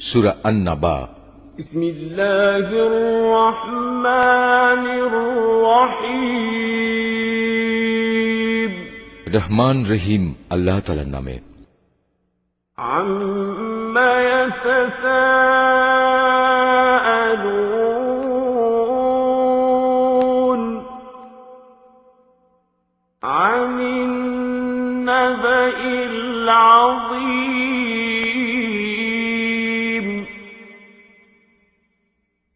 সূরা আন-নাবা। বিসমিল্লাহির রহমানির রহিম। রহমান রহিম আল্লাহ তাআলার নামে। আম্মা ইয়াতাসাআলুন আনিন নাবাইল আযীম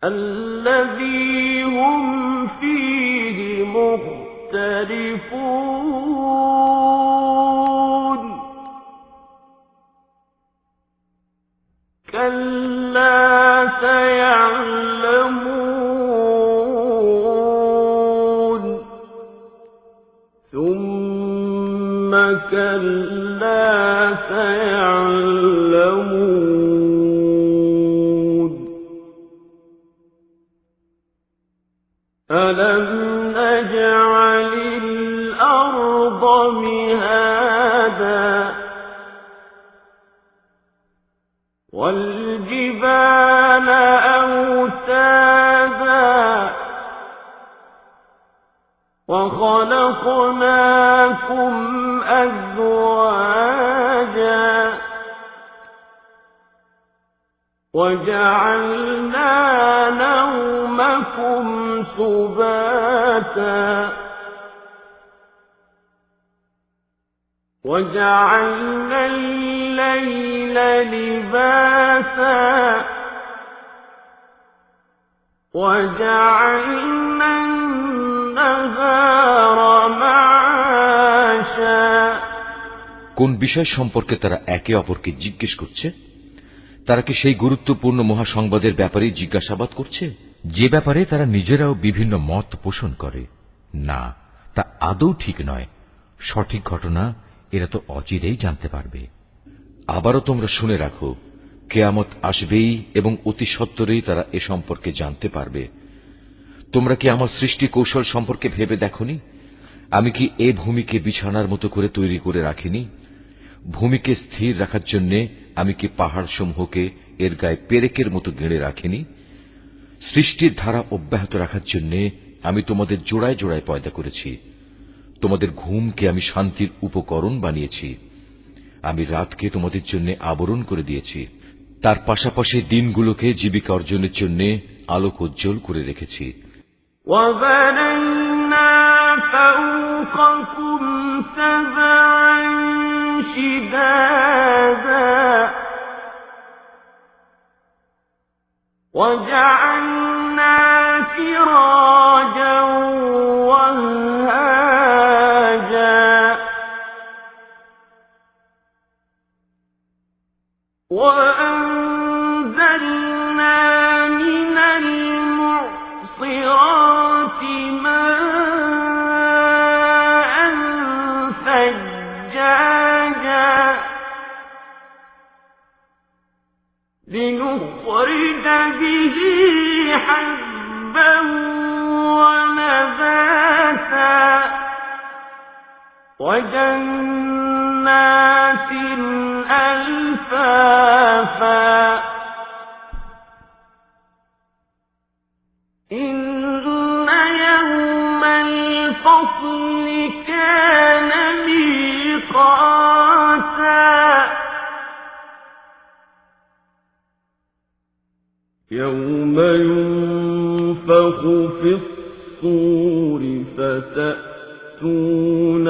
الذي هم فيه مختلفون كلا سيعلمون ثم كلا سيعلمون ألم نجعل الأرض مهادا والجبال أوتادا وخلقناكم أزواجا وجعلنا نومكم سباتا وجعلنا الليل لباسا وجعلنا النهار معاشا। কোন বিষয় সম্পর্কে তারা একে অপরকে জিজ্ঞেস করছে? তারা কি সেই গুরুত্বপূর্ণ মহাসংবাদের ব্যাপারে জিজ্ঞাসাবাদ করছে, যে ব্যাপারে তারা নিজেরাও বিভিন্ন মত পোষণ করে? না, তা আদৌ ঠিক নয়। সঠিক ঘটনা এরা তো অচিরেই জানতে পারবে। আবারও তোমরা শুনে রাখো, কিয়ামত আসবেই এবং অতি সত্বরেই তারা এ সম্পর্কে জানতে পারবে। তোমরা কি আমার সৃষ্টি কৌশল সম্পর্কে ভেবে দেখনি? আমি কি এ ভূমিকে বিছানার মতো করে তৈরি করে রাখিনি? ভূমিকে স্থির রাখার জন্য আমি কি পাহাড় সমূহকে এর গায়ে পেরেকের মতো গেড়ে রাখিনি? সৃষ্টির ধারা অব্যাহত রাখার জন্য আমি তোমাদের জোড়ায় জোড়ায় পয়দা করেছি। তোমাদের ঘুমকে আমি শান্তির উপকরণ বানিয়েছি। আমি রাতকে তোমাদের জন্য আবরণ করে দিয়েছি। তার পাশাপাশি দিনগুলোকে জীবিকা অর্জনের জন্য আলোক উজ্জ্বল করে রেখেছি। وَبَنَيْنَا فَوْقَكُمْ سَبْعًا شِدَادًا وَجَعَلْنَا سِرَاجًا وَهَّاجًا وَأَنزَلْنَا مِنَ الْمُعْصِرَاتِ مَاءً ثَجَّاجًا لِنُخْرِجَ بِهِ حَبًّا وَنَبَاتًا وَجَنَّاتٍ أَلْفَافًا إِنَّ يَوْمَ الْفَصْلِ كَانَ مِيقَاتًا يَوْمَ يُنفَخُ فِي الصُّورِ فتأتون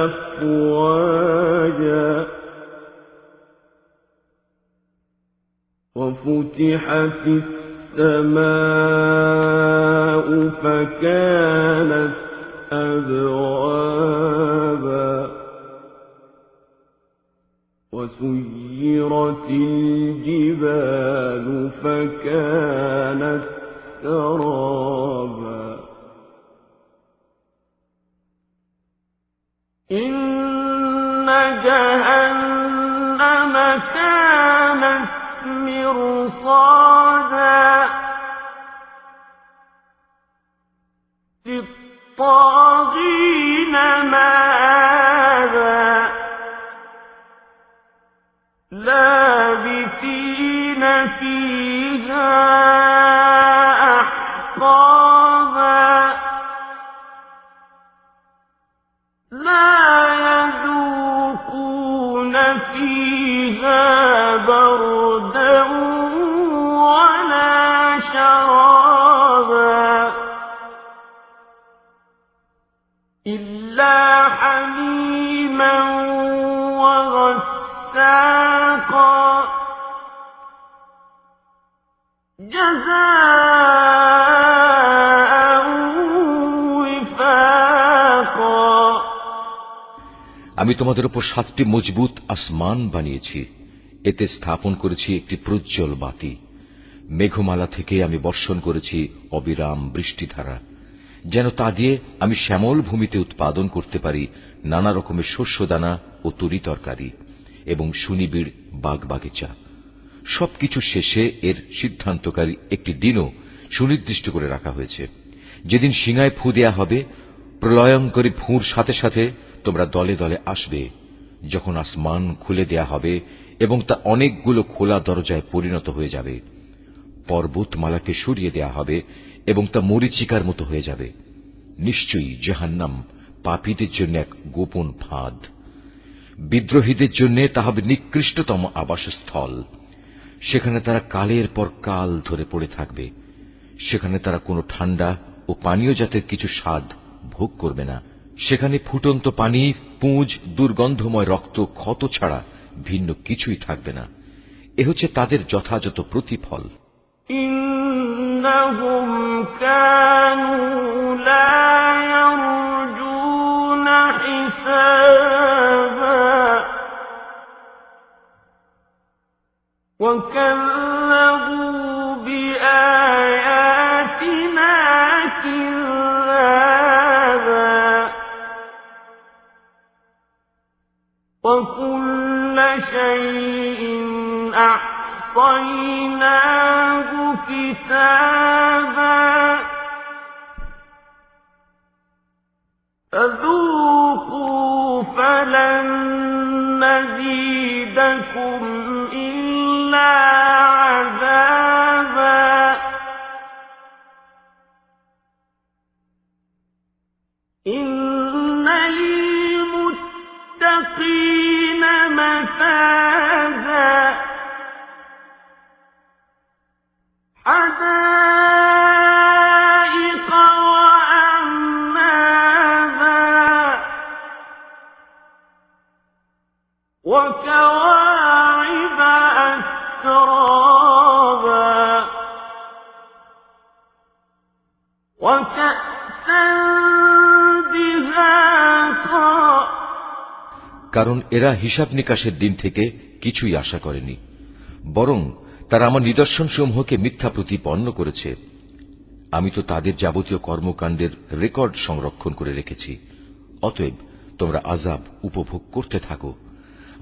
أفواجا وفتحت السماء فكانت أبوابا وسيرت الجبال فكانت سرابا إن جهنم كانت مرصادا للطاغين مآبا لابثين فيها أحقابا لا يذوقون فيها بردا ولا شرابا إلا حميما وغساقا جزاء وفاقا আমি তোমাদের উপর 7টি মজবুত আসমান বানিয়েছি, এতে স্থাপন করেছি একটি প্রজ্জ্বল বাতি। মেঘমালা থেকে আমি বর্ষণ করেছি অবিরাম বৃষ্টিধারা, যেন তা দিয়ে আমি শ্যামল ভূমিতে উৎপাদন করতে পারি নানা রকমের শস্যদানা ও তরি তরকারি এবং সুনিবিড় বাগবাগিচা। সবকিছু শেষে এর সিদ্ধান্তকারী একটি দিনও সুনির্দিষ্ট করে রাখা হয়েছে, যেদিন সিঙায় ফু দেয়া হবে। প্রলয়ঙ্করী ফুঁর সাথে সাথে তোমরা দলে দলে আসবে, যখন আসমান খুলে দেয়া হবে এবং তা অনেকগুলো খোলা দরজায় পরিণত হয়ে যাবে। পর্বতমালাকে সরিয়ে দেয়া হবে এবং তা মরীচিকার মতো হয়ে যাবে। নিশ্চয়ই জাহান্নাম পাপীদের জন্য এক গোপন ফাঁদ, বিদ্রোহীদের জন্য তা হবে নিকৃষ্টতম আবাসস্থল। সেখানে তারা কালের পর কাল ধরে পড়ে থাকবে। সেখানে তারা কোনো ঠান্ডা ও পানীয় জাতের কিছু স্বাদ ভোগ করবে না। সেখানে ফুটন্ত পানি, পুঁজ, দুর্গন্ধময় রক্ত, ক্ষত ছাড়া ভিন্ন কিছুই থাকবে না। এ হচ্ছে তাদের যথাযথ প্রতিফল। إنهم كانوا لا يرجون حسابا وكذبوا بآياتنا كذابا وكل شيء أحصيناه كتابا فذوقوا فلن نزيدكم إلا عذابا إن للمتقين مفازا حدائق وأعنابا وكواعب أترابا وكأسا دهاقا কারণ এরা হিসাব নিকাশের দিন থেকে কিছুই আশা করেনি, বরং তারা আমার নিদর্শনসমূহকে মিথ্যা প্রতিপন্ন করেছে। আমি তো তাদের যাবতীয় কর্মকাণ্ডের রেকর্ড সংরক্ষণ করে রেখেছি। অতএব তোমরা আযাব উপভোগ করতে থাকো।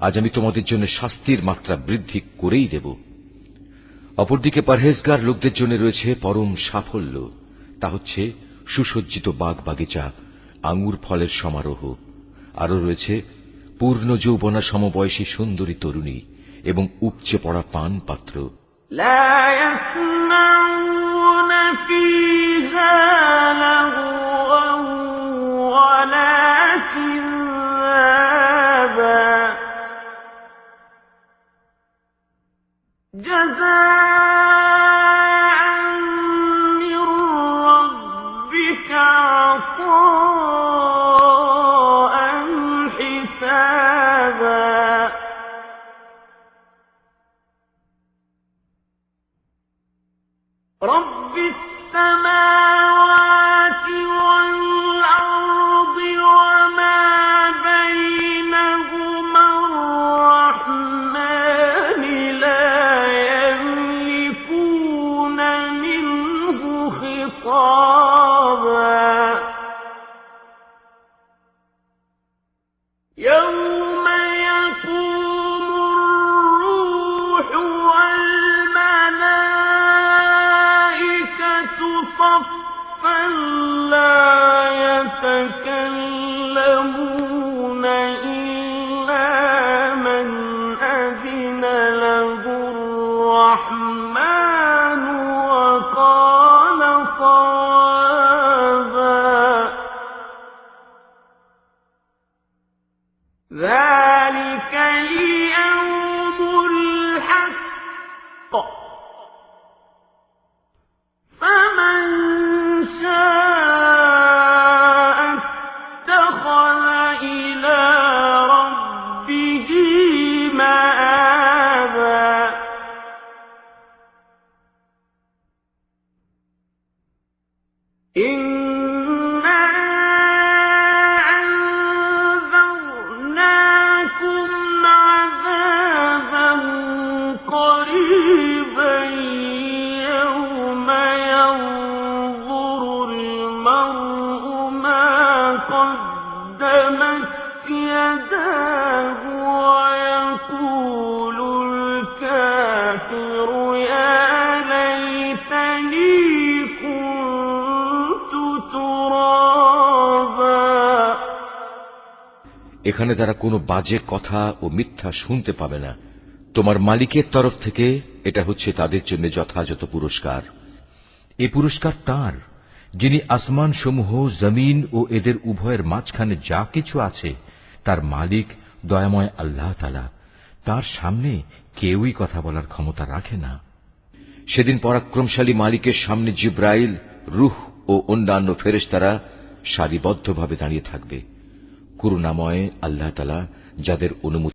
আজ আমি তোমাদের জন্য শাস্তির মাত্রা বৃদ্ধি করেই দেব। অপরদিকে পরহেজগার লোকদের জন্য রয়েছে পরম সাফল্য। তা হচ্ছে সুসজ্জিত বাগ বাগিচা, আঙ্গুর ফলের সমারোহ। আরও রয়েছে পূর্ণ যৌবনা সমবয়সী সুন্দরী তরুণী এবং উপচে পড়া পান পাত্র। لا يسمعون فيها لغوا ولا كذابا جزاء من ربك عطاء حسابا رب السماوات والأرض وما بينهما الرحمن لا يملكون منه خطابا يوم يقوم الروح والملائكة صفا لا يتكلمون إلا من أذن له الرحمن الرحمن وقال صوابا ذلك اليوم الحق فمن شاء اتخذ إلى ربه مآبا إنا أنذرناكم عذابا قريبا يوم ينظر المرء ما قدمت يداه ويقول الكافر يا ليتني كنت ترابا এখানে তারা কোনো বাজে কথা ও মিথ্যা শুনতে পাবে না। তোমার মালিকের তরফ থেকে এটা হচ্ছে তাদের জন্য যথাযথ পুরস্কার। এ পুরস্কার তাঁর, যিনি আসমান সমূহ, জমিন ও এদের উভয়ের মাঝখানে যা কিছু আছে তার মালিক দয়াময় আল্লাহ তাআলা। তার সামনে কেউই কথা বলার ক্ষমতা রাখে না। সেদিন পরাক্রমশালী মালিকের সামনে জিব্রাইল, রূহ ও অন্যান্য ফেরেশতারা সারিবদ্ধভাবে দাঁড়িয়ে থাকবে। করুণাময় আল্লাহ তাআলা যাদের অনুমতি